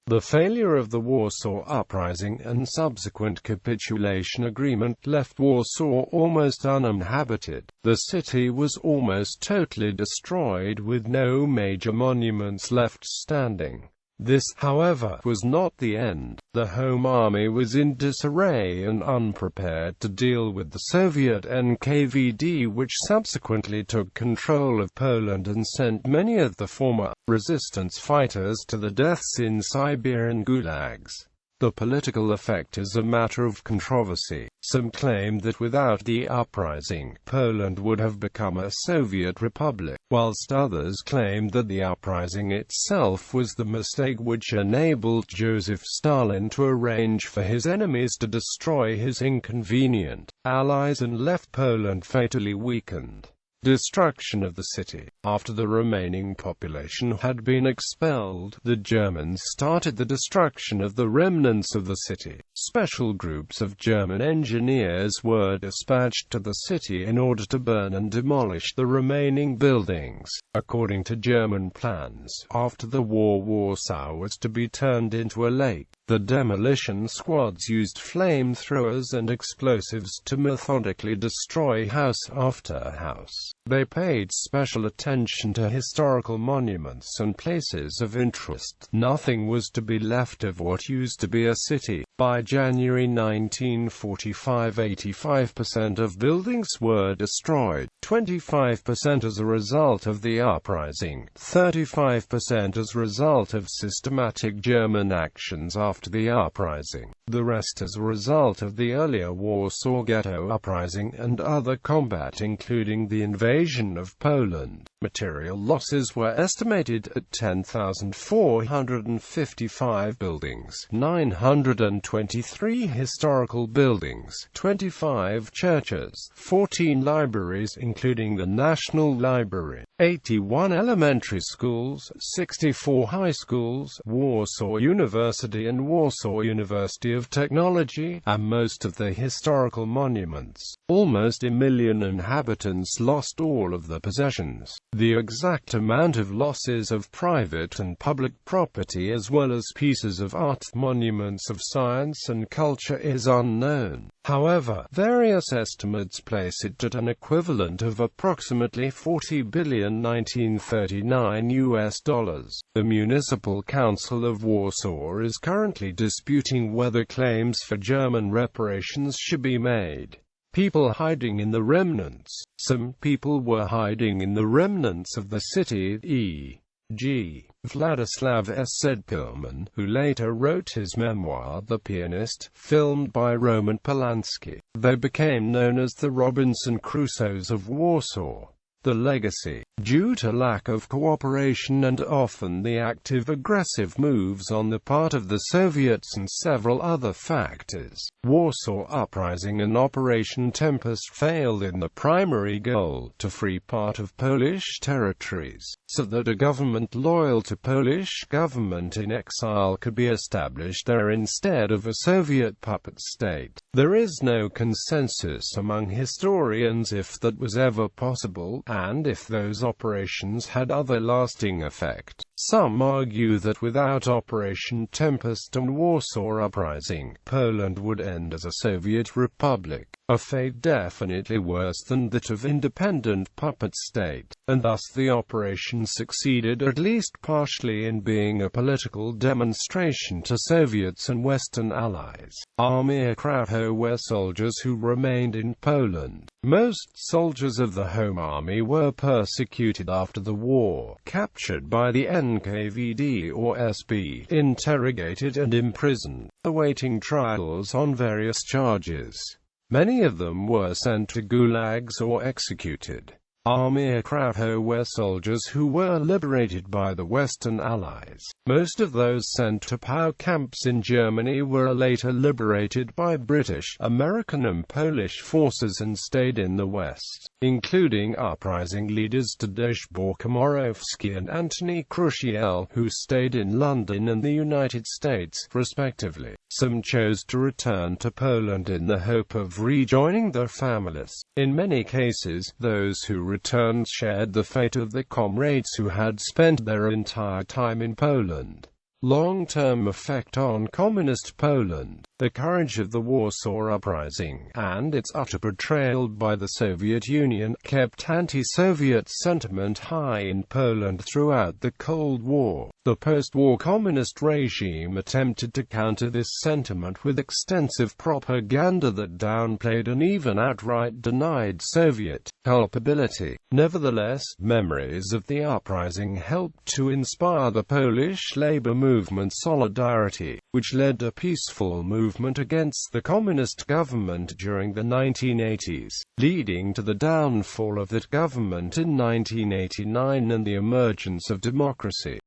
The failure of the Warsaw Uprising and subsequent capitulation agreement left Warsaw almost uninhabited. The city was almost totally destroyed with no major monuments left standing. This, however, was not the end. The Home Army was in disarray and unprepared to deal with the Soviet NKVD, which subsequently took control of Poland and sent many of the former resistance fighters to the deaths in Siberian gulags. The political effect is a matter of controversy. Some claim that without the uprising, Poland would have become a Soviet republic, whilst others claim that the uprising itself was the mistake which enabled Joseph Stalin to arrange for his enemies to destroy his inconvenient allies and left Poland fatally weakened. Destruction of the city. After the remaining population had been expelled, the Germans started the destruction of the remnants of the city. Special groups of German engineers were dispatched to the city in order to burn and demolish the remaining buildings. According to German plans, after the war, Warsaw was to be turned into a lake. The demolition squads used flamethrowers and explosives to methodically destroy house after house. They paid special attention to historical monuments and places of interest. Nothing was to be left of what used to be a city. By January 1945, 85% of buildings were destroyed, 25% as a result of the uprising, 35% as a result of systematic German actions after the uprising, the rest as a result of the earlier Warsaw Ghetto uprising and other combat, including the invasion of Poland. Material losses were estimated at 10,455 buildings, 923 historical buildings, 25 churches, 14 libraries including the National Library, 81 elementary schools, 64 high schools, Warsaw University and Warsaw University of Technology, and most of the historical monuments. Almost a million inhabitants lost all of their possessions. The exact amount of losses of private and public property as well as pieces of art, monuments of science and culture is unknown. However, various estimates place it at an equivalent of approximately $40 billion 1939 US dollars. The Municipal Council of Warsaw is currently disputing whether claims for German reparations should be made. People hiding in the remnants. Some people were hiding in the remnants of the city, e.g. Vladislav Sedpilman, who later wrote his memoir The Pianist, filmed by Roman Polanski. They became known as the Robinson Crusoes of Warsaw. The legacy. Due to lack of cooperation and often the active aggressive moves on the part of the Soviets and several other factors, Warsaw Uprising and Operation Tempest failed in the primary goal, to free part of Polish territories, so that a government loyal to Polish government in exile could be established there instead of a Soviet puppet state. There is no consensus among historians if that was ever possible, and if those operations had other lasting effect. Some argue that without Operation Tempest and Warsaw Uprising, Poland would end as a Soviet republic, a fate definitely worse than that of independent puppet state, and thus the operation succeeded at least partially in being a political demonstration to Soviets and Western allies. Armia Krajowa soldiers who remained in Poland. Most soldiers of the Home Army were persecuted after the war, captured by the NKVD or SB, interrogated and imprisoned, awaiting trials on various charges. Many of them were sent to gulags or executed. Armia Krajowa soldiers who were liberated by the Western Allies. Most of those sent to POW camps in Germany were later liberated by British, American and Polish forces and stayed in the West, including uprising leaders Tadeusz Komorowski and Antoni Krusiel, who stayed in London and the United States, respectively. Some chose to return to Poland in the hope of rejoining their families. In many cases, those who returned shared the fate of their comrades who had spent their entire time in Poland. long-term effect on Communist Poland, the courage of the Warsaw Uprising, and its utter betrayal by the Soviet Union, kept anti-Soviet sentiment high in Poland throughout the Cold War. The post-war communist regime attempted to counter this sentiment with extensive propaganda that downplayed and even outright denied Soviet culpability. Nevertheless, memories of the uprising helped to inspire the Polish labor movement Solidarity, which led a peaceful movement against the communist government during the 1980s, leading to the downfall of that government in 1989 and the emergence of democracy.